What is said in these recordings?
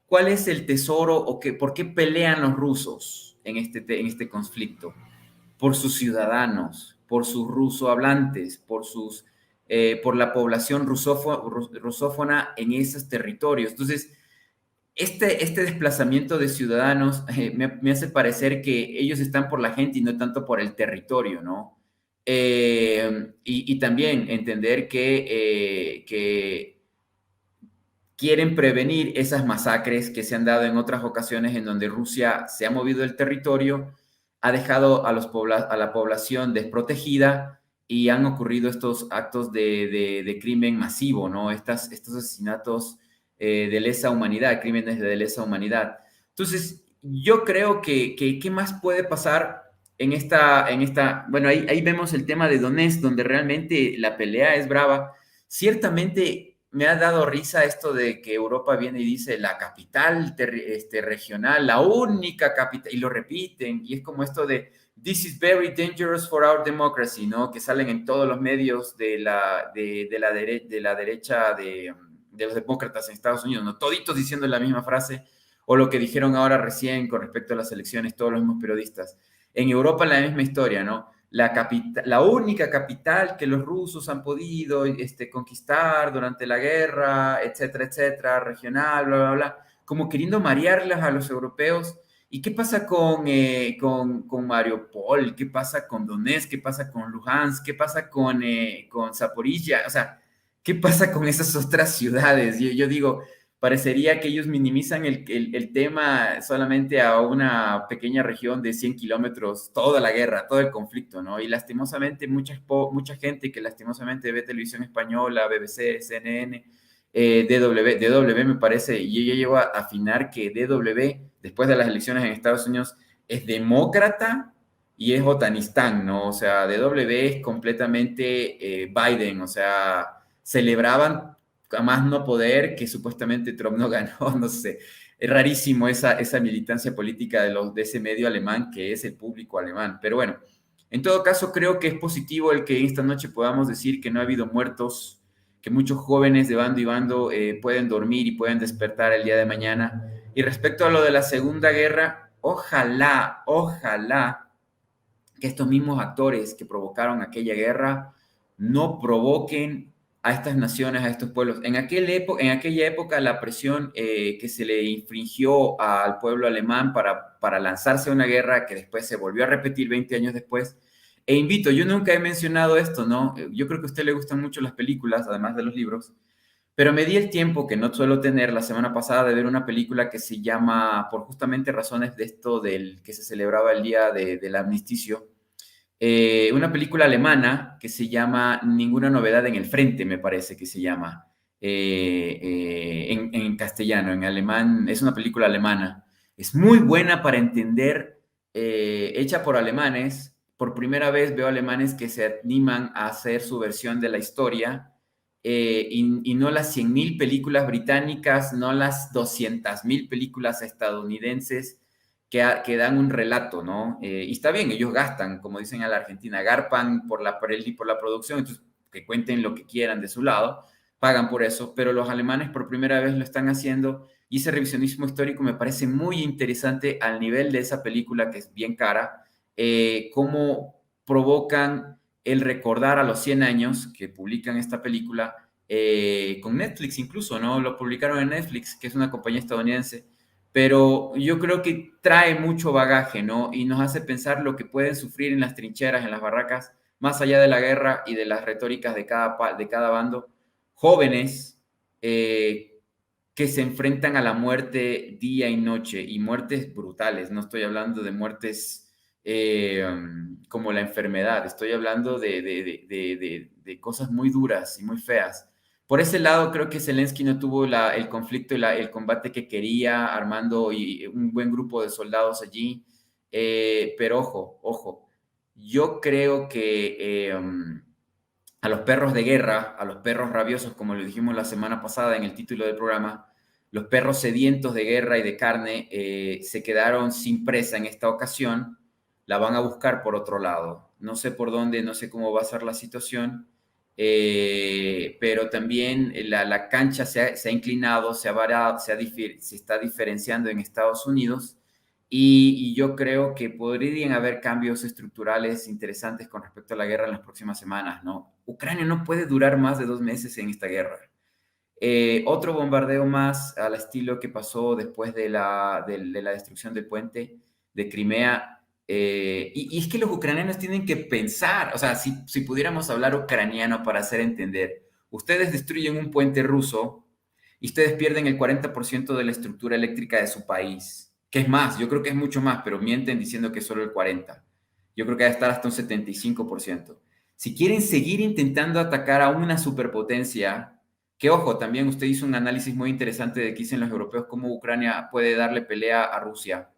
¿cuál es el tesoro o por qué pelean los rusos en este conflicto? Por sus ciudadanos, por sus rusohablantes, por la población rusófona en esos territorios. Entonces, este desplazamiento de ciudadanos me hace parecer que ellos están por la gente y no tanto por el territorio, ¿no? Y también entender que quieren prevenir esas masacres que se han dado en otras ocasiones en donde Rusia se ha movido el territorio, ha dejado a la población desprotegida y han ocurrido estos actos de crimen masivo, ¿no? Estos asesinatos de lesa humanidad, crímenes de lesa humanidad. Entonces, yo creo que ¿qué más puede pasar bueno, ahí vemos el tema de Donetsk, donde realmente la pelea es brava. Ciertamente me ha dado risa esto de que Europa viene y dice la capital regional, la única capital, y lo repiten, y es como esto de "This is very dangerous for our democracy", ¿no? Que salen en todos los medios de la derecha de los demócratas en Estados Unidos, ¿no? Toditos diciendo la misma frase, o lo que dijeron ahora recién con respecto a las elecciones, todos los mismos periodistas. En Europa la misma historia, ¿no? La única capital que los rusos han podido conquistar durante la guerra, etcétera, regional, bla, bla, bla, como queriendo marearlas a los europeos. ¿Y qué pasa con Mariupol? ¿Qué pasa con Donetsk? ¿Qué pasa con Luhansk? ¿Qué pasa con Zaporizhia? O sea, ¿qué pasa con esas otras ciudades? Yo digo, parecería que ellos minimizan el tema solamente a una pequeña región de 100 kilómetros, toda la guerra, todo el conflicto, ¿no? Y lastimosamente mucha gente que lastimosamente ve televisión española, BBC, CNN, DW me parece, y yo llego a afinar que DW, después de las elecciones en Estados Unidos, es demócrata y es otanistán, ¿no? O sea, DW es completamente Biden, o sea, celebraban a más no poder que supuestamente Trump no ganó, no sé. Es rarísimo esa militancia política de ese medio alemán que es el público alemán. Pero bueno, en todo caso creo que es positivo el que esta noche podamos decir que no ha habido muertos, que muchos jóvenes de bando y bando pueden dormir y pueden despertar el día de mañana. Y respecto a lo de la Segunda Guerra, ojalá que estos mismos actores que provocaron aquella guerra no provoquen a estas naciones, a estos pueblos. En aquella época la presión que se le infringió al pueblo alemán para lanzarse a una guerra que después se volvió a repetir 20 años después. E invito, yo nunca he mencionado esto, ¿no? Yo creo que a usted le gustan mucho las películas, además de los libros, pero me di el tiempo que no suelo tener la semana pasada de ver una película que se llama, por justamente razones de esto del que se celebraba el día del armisticio, una película alemana que se llama Ninguna novedad en el frente, me parece que se llama en castellano, en alemán, es una película alemana. Es muy buena para entender, hecha por alemanes. Por primera vez veo alemanes que se animan a hacer su versión de la historia y no las 100.000 películas británicas, no las 200.000 películas estadounidenses que dan un relato, ¿no? Y está bien, ellos gastan, como dicen a la Argentina, garpan por la producción, entonces que cuenten lo que quieran de su lado, pagan por eso, pero los alemanes por primera vez lo están haciendo y ese revisionismo histórico me parece muy interesante al nivel de esa película que es bien cara, cómo provocan el recordar a los 100 años que publican esta película, con Netflix incluso, ¿no? Lo publicaron en Netflix, que es una compañía estadounidense, pero yo creo que trae mucho bagaje, ¿no? Y nos hace pensar lo que pueden sufrir en las trincheras, en las barracas, más allá de la guerra y de las retóricas de cada bando, jóvenes que se enfrentan a la muerte día y noche, y muertes brutales, no estoy hablando de muertes como la enfermedad, estoy hablando de cosas muy duras y muy feas. Por ese lado, creo que Zelensky no tuvo el conflicto y el combate que quería, armando un buen grupo de soldados allí. Pero ojo, yo creo que a los perros de guerra, a los perros rabiosos, como lo dijimos la semana pasada en el título del programa, los perros sedientos de guerra y de carne se quedaron sin presa en esta ocasión, la van a buscar por otro lado. No sé por dónde, no sé cómo va a ser la situación, pero también la cancha se ha inclinado, se ha variado, se está diferenciando en Estados Unidos y yo creo que podrían haber cambios estructurales interesantes con respecto a la guerra en las próximas semanas, ¿no? Ucrania no puede durar más de 2 meses en esta guerra. Otro bombardeo más al estilo que pasó después de la destrucción del puente de Crimea. Y es que los ucranianos tienen que pensar, o sea, si pudiéramos hablar ucraniano para hacer entender, ustedes destruyen un puente ruso y ustedes pierden el 40% de la estructura eléctrica de su país, que es más, yo creo que es mucho más, pero mienten diciendo que es solo el 40%. Yo creo que va a estar hasta un 75%. Si quieren seguir intentando atacar a una superpotencia, que ojo, también usted hizo un análisis muy interesante de qué dicen los europeos, cómo Ucrania puede darle pelea a Rusia.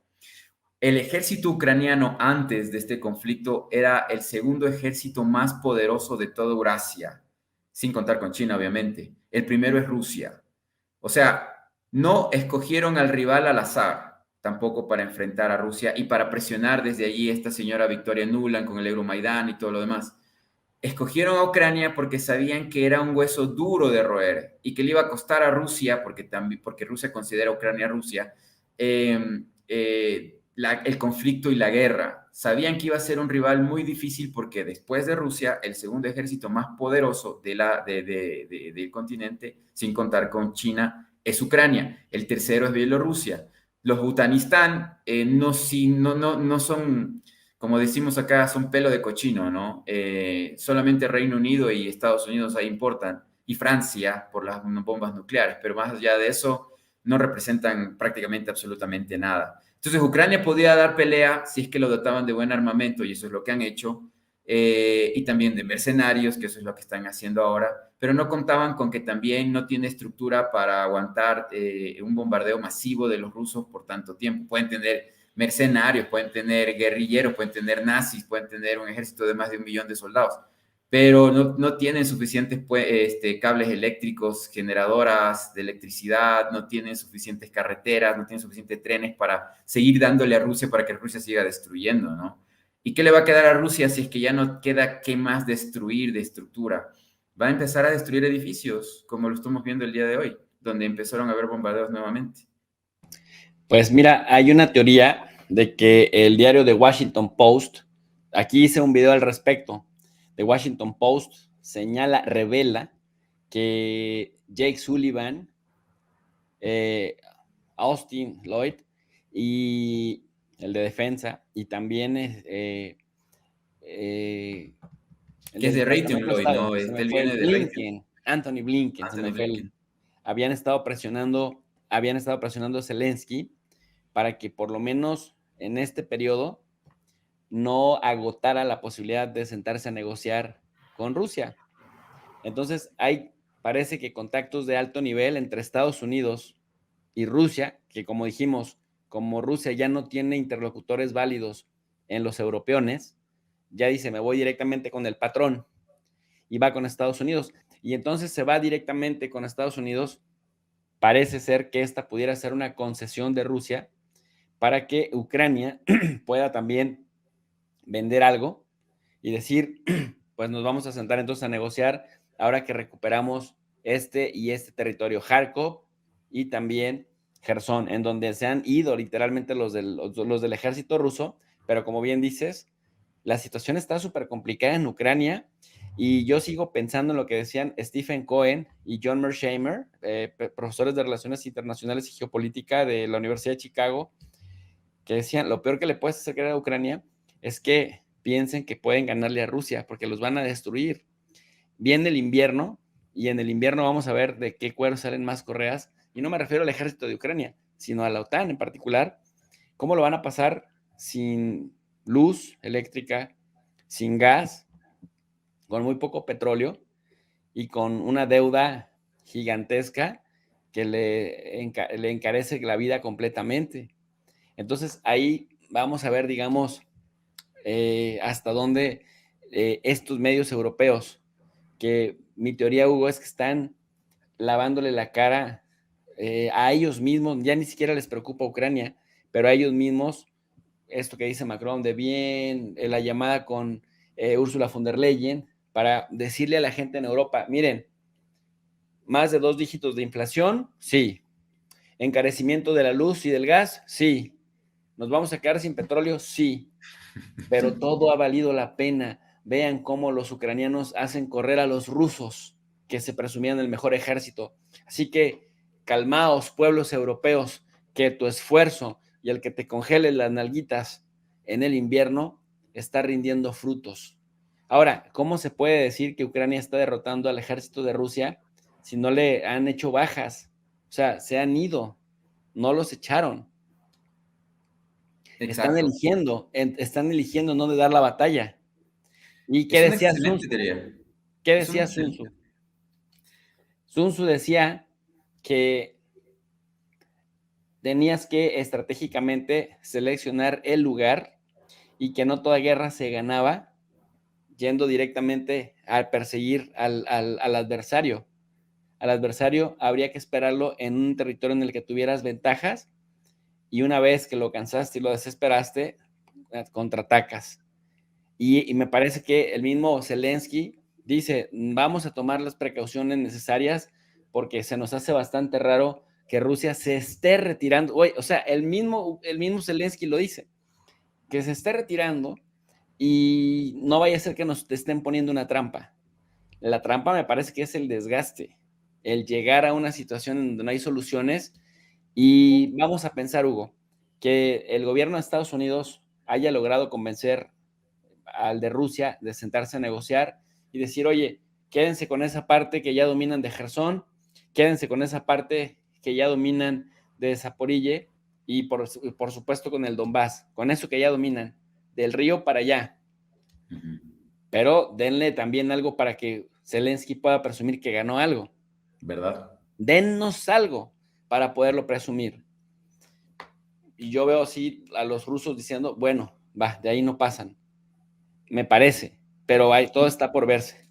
El ejército ucraniano antes de este conflicto era el segundo ejército más poderoso de toda Eurasia, sin contar con China, obviamente. El primero es Rusia. O sea, no escogieron al rival al azar, tampoco para enfrentar a Rusia y para presionar desde allí a esta señora Victoria Nuland con el Euromaidán y todo lo demás. Escogieron a Ucrania porque sabían que era un hueso duro de roer y que le iba a costar a Rusia, porque Rusia considera a Ucrania Rusia, el conflicto y la guerra. Sabían que iba a ser un rival muy difícil porque después de Rusia, el segundo ejército más poderoso del continente, sin contar con China, es Ucrania. El tercero es Bielorrusia. Los Butanistán no son, como decimos acá, son pelo de cochino, ¿no? Solamente Reino Unido y Estados Unidos ahí importan, y Francia por las bombas nucleares, pero más allá de eso, no representan prácticamente absolutamente nada. Entonces, Ucrania podía dar pelea si es que lo dotaban de buen armamento, y eso es lo que han hecho, y también de mercenarios, que eso es lo que están haciendo ahora, pero no contaban con que también no tiene estructura para aguantar un bombardeo masivo de los rusos por tanto tiempo. Pueden tener mercenarios, pueden tener guerrilleros, pueden tener nazis, pueden tener un ejército de más de 1 millón de soldados, pero no tienen suficientes cables eléctricos, generadoras de electricidad, no tienen suficientes carreteras, no tienen suficientes trenes para seguir dándole a Rusia para que Rusia siga destruyendo, ¿no? ¿Y qué le va a quedar a Rusia si es que ya no queda qué más destruir de estructura? Va a empezar a destruir edificios, como lo estamos viendo el día de hoy, donde empezaron a haber bombardeos nuevamente. Pues mira, hay una teoría de que el diario The Washington Post, aquí hice un video al respecto, The Washington Post revela que Jake Sullivan, Austin Lloyd y el de defensa, y también que es de Raytheon Lloyd, ¿no? Él viene de Raytheon. Anthony Blinken, habían estado presionando a Zelensky para que por lo menos en este periodo no agotara la posibilidad de sentarse a negociar con Rusia. Entonces parece que contactos de alto nivel entre Estados Unidos y Rusia, que como dijimos, como Rusia ya no tiene interlocutores válidos en los europeones, ya dice, me voy directamente con el patrón y va con Estados Unidos. Y entonces se va directamente con Estados Unidos. Parece ser que esta pudiera ser una concesión de Rusia para que Ucrania pueda también vender algo y decir, pues nos vamos a sentar entonces a negociar ahora que recuperamos este y este territorio, Kharkov y también Gerson, en donde se han ido literalmente los del ejército ruso, pero como bien dices, la situación está súper complicada en Ucrania y yo sigo pensando en lo que decían Stephen Cohen y John Mearsheimer, profesores de Relaciones Internacionales y Geopolítica de la Universidad de Chicago, que decían, lo peor que le puedes hacer a Ucrania es que piensen que pueden ganarle a Rusia porque los van a destruir. Viene el invierno y en el invierno vamos a ver de qué cuero salen más correas, y no me refiero al ejército de Ucrania, sino a la OTAN en particular, cómo lo van a pasar sin luz eléctrica, sin gas, con muy poco petróleo y con una deuda gigantesca que le encarece la vida completamente. Entonces ahí vamos a ver, digamos, hasta dónde estos medios europeos, que mi teoría, Hugo, es que están lavándole la cara a ellos mismos, ya ni siquiera les preocupa Ucrania, pero a ellos mismos, esto que dice Macron de bien, la llamada con Ursula von der Leyen, para decirle a la gente en Europa, miren, más de 2 dígitos de inflación, sí. Encarecimiento de la luz y del gas, sí. ¿Nos vamos a quedar sin petróleo? Sí. Pero todo ha valido la pena. Vean cómo los ucranianos hacen correr a los rusos, que se presumían el mejor ejército. Así que calmaos, pueblos europeos, que tu esfuerzo y el que te congeles las nalguitas en el invierno está rindiendo frutos. Ahora, ¿cómo se puede decir que Ucrania está derrotando al ejército de Rusia si no le han hecho bajas? O sea, se han ido, no los echaron. Exacto. Están eligiendo no de dar la batalla. ¿Y qué Es una decía excelente Sun Tzu? teoría. ¿Qué Es una decía Sun excelente. Tzu? Sun Tzu decía que tenías que estratégicamente seleccionar el lugar y que no toda guerra se ganaba yendo directamente a perseguir al adversario. Al adversario habría que esperarlo en un territorio en el que tuvieras ventajas y una vez que lo cansaste y lo desesperaste, contraatacas. Y me parece que el mismo Zelensky dice, vamos a tomar las precauciones necesarias porque se nos hace bastante raro que Rusia se esté retirando. O sea, el mismo Zelensky lo dice, que se esté retirando y no vaya a ser que nos estén poniendo una trampa. La trampa me parece que es el desgaste, el llegar a una situación en donde no hay soluciones y vamos a pensar, Hugo, que el gobierno de Estados Unidos haya logrado convencer al de Rusia de sentarse a negociar y decir, oye, quédense con esa parte que ya dominan de Gerson, quédense con esa parte que ya dominan de Zaporille y por supuesto con el Donbass, con eso que ya dominan, del río para allá. Pero denle también algo para que Zelensky pueda presumir que ganó algo. ¿Verdad? Dennos algo para poderlo presumir. Y yo veo así a los rusos diciendo, bueno, va, de ahí no pasan. Me parece, pero todo está por verse.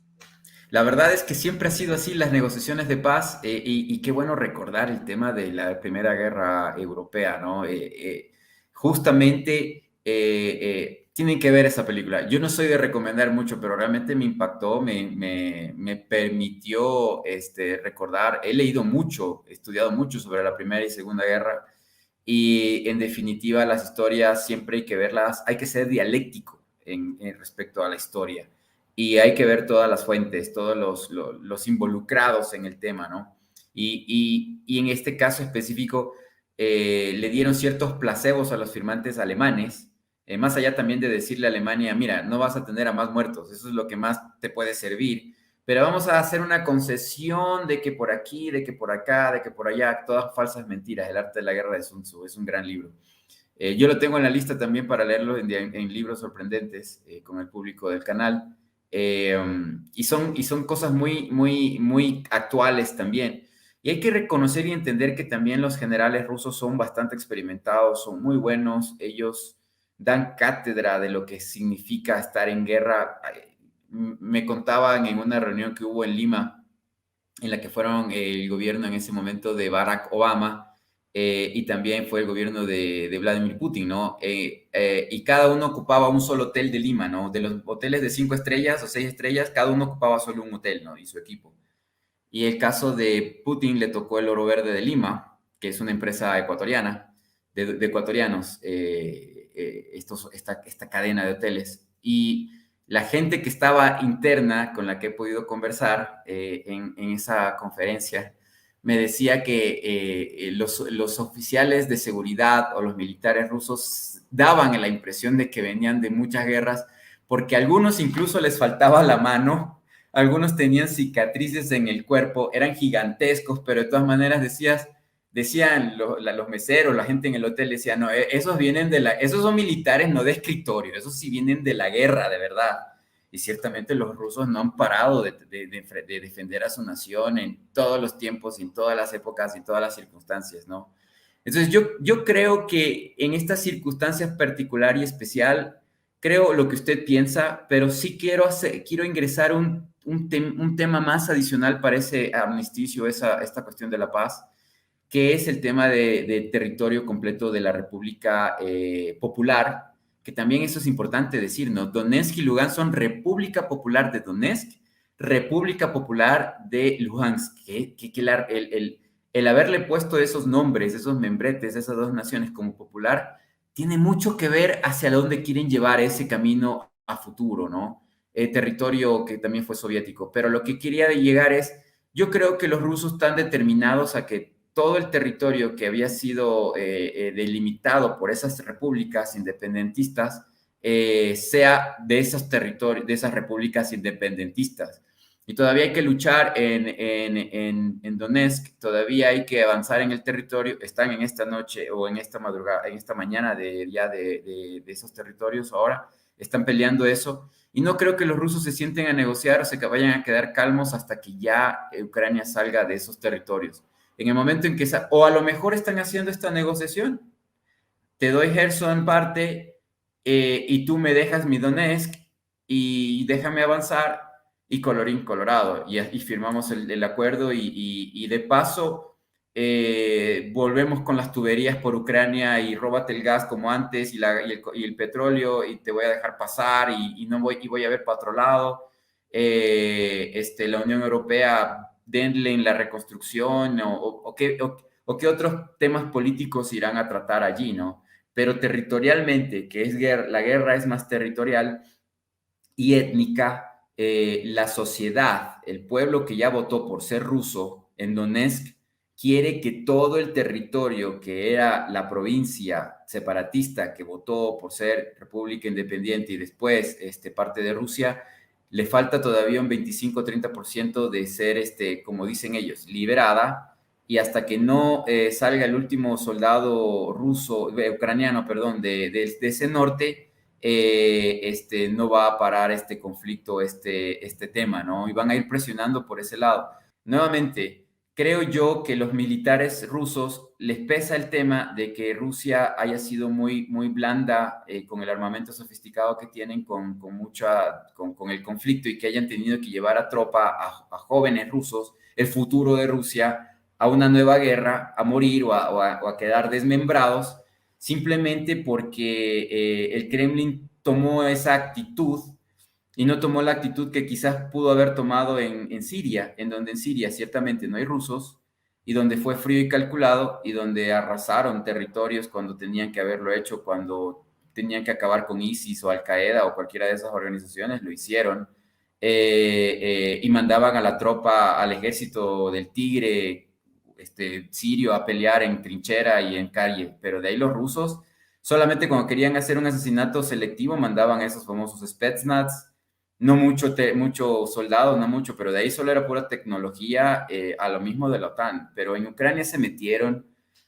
La verdad es que siempre ha sido así las negociaciones de paz y qué bueno recordar el tema de la Primera Guerra Europea, ¿no? Justamente tienen que ver esa película. Yo no soy de recomendar mucho, pero realmente me impactó, me permitió recordar. He leído mucho, he estudiado mucho sobre la Primera y Segunda Guerra y en definitiva las historias siempre hay que verlas, hay que ser dialéctico en respecto a la historia y hay que ver todas las fuentes, todos los involucrados en el tema, ¿no? Y en este caso específico, le dieron ciertos placebos a los firmantes alemanes, más allá también de decirle a Alemania, mira, no vas a tener a más muertos, eso es lo que más te puede servir, pero vamos a hacer una concesión de que por aquí, de que por acá, de que por allá, todas falsas mentiras, el arte de la guerra de Sun Tzu, es un gran libro. Yo lo tengo en la lista también para leerlo en libros sorprendentes con el público del canal. Y son cosas muy, muy, muy actuales también. Y hay que reconocer y entender que también los generales rusos son bastante experimentados, son muy buenos, ellos dan cátedra de lo que significa estar en guerra. Me contaban en una reunión que hubo en Lima, en la que fueron el gobierno en ese momento de Barack Obama, y también fue el gobierno de Vladimir Putin, ¿no? Y cada uno ocupaba un solo hotel de Lima, ¿no? De los hoteles de 5 estrellas o 6 estrellas, cada uno ocupaba solo un hotel, ¿no? Y su equipo. Y el caso de Putin le tocó el Oro Verde de Lima, que es una empresa ecuatoriana, de ecuatorianos, esta cadena de hoteles. Y la gente que estaba interna, con la que he podido conversar en esa conferencia, me decía que los oficiales de seguridad o los militares rusos daban la impresión de que venían de muchas guerras, porque a algunos incluso les faltaba la mano, algunos tenían cicatrices en el cuerpo, eran gigantescos, pero de todas maneras decían los meseros, la gente en el hotel decía, no, esos son militares no de escritorio, esos sí vienen de la guerra, de verdad. Y ciertamente los rusos no han parado de defender a su nación en todos los tiempos, en todas las épocas, en todas las circunstancias, ¿no? Entonces yo creo que en esta circunstancia particular y especial, creo lo que usted piensa, pero sí quiero ingresar un tema más adicional para ese armisticio, esta cuestión de la paz, que es el tema de territorio completo de la República Popular, que también eso es importante decir, ¿no? Donetsk y Lugansk son República Popular de Donetsk, República Popular de Lugansk, el haberle puesto esos nombres, esos membretes, esas dos naciones como popular, tiene mucho que ver hacia dónde quieren llevar ese camino a futuro, ¿no? Territorio que también fue soviético. Pero lo que quería llegar es, yo creo que los rusos están determinados a que todo el territorio que había sido delimitado por esas repúblicas independentistas sea de esos territorios, de esas repúblicas independentistas. Y todavía hay que luchar en Donetsk, todavía hay que avanzar en el territorio. Están en esta noche o en esta madrugada, en esta mañana de esos territorios ahora, están peleando eso. Y no creo que los rusos se sienten a negociar o se vayan a quedar calmos hasta que ya Ucrania salga de esos territorios. En el momento en que, o a lo mejor están haciendo esta negociación, te doy Gerson parte y tú me dejas mi Donetsk y déjame avanzar y colorín colorado y firmamos el acuerdo y de paso volvemos con las tuberías por Ucrania y róbate el gas como antes y el petróleo y te voy a dejar pasar no voy a ver para otro lado. La Unión Europea denle en la reconstrucción o qué otros temas políticos irán a tratar allí, ¿no? Pero territorialmente, que es la guerra es más territorial y étnica, la sociedad, el pueblo que ya votó por ser ruso en Donetsk, quiere que todo el territorio que era la provincia separatista que votó por ser república independiente y después parte de Rusia, le falta todavía un 25-30% de ser, como dicen ellos, liberada, y hasta que no salga el último soldado ruso, ucraniano, perdón, de ese norte, no va a parar este conflicto, este tema, ¿no? Y van a ir presionando por ese lado. Nuevamente, creo yo que los militares rusos les pesa el tema de que Rusia haya sido muy, muy blanda con el armamento sofisticado que tienen con el conflicto y que hayan tenido que llevar a tropa a jóvenes rusos, el futuro de Rusia, a una nueva guerra, a morir o a quedar desmembrados, simplemente porque el Kremlin tomó esa actitud y no tomó la actitud que quizás pudo haber tomado en Siria, en donde en Siria ciertamente no hay rusos, y donde fue frío y calculado, y donde arrasaron territorios cuando tenían que haberlo hecho, cuando tenían que acabar con ISIS o Al Qaeda o cualquiera de esas organizaciones, lo hicieron, y mandaban a la tropa, al ejército del Tigre sirio a pelear en trinchera y en calle, pero de ahí los rusos solamente cuando querían hacer un asesinato selectivo mandaban a esos famosos Spetsnaz, no mucho soldado, no mucho, pero de ahí solo era pura tecnología a lo mismo de la OTAN, pero en Ucrania se metieron,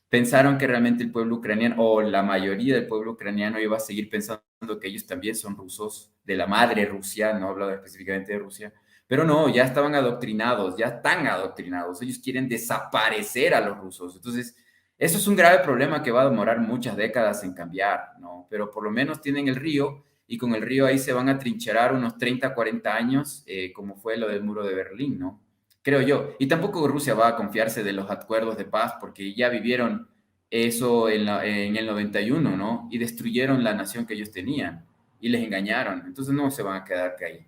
pensaron que realmente el pueblo ucraniano o la mayoría del pueblo ucraniano iba a seguir pensando que ellos también son rusos, de la madre Rusia, no hablo específicamente de Rusia, pero no, ya estaban adoctrinados, ya están adoctrinados. Ellos quieren desaparecer a los rusos. Entonces, eso es un grave problema que va a demorar muchas décadas en cambiar, ¿no? Pero por lo menos tienen el río y con el río ahí se van a trincherar unos 30, 40 años, como fue lo del muro de Berlín, ¿no? Creo yo. Y tampoco Rusia va a confiarse de los acuerdos de paz porque ya vivieron eso en el 91, ¿no? Y destruyeron la nación que ellos tenían y les engañaron. Entonces no se van a quedar ahí.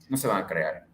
No se van a crear.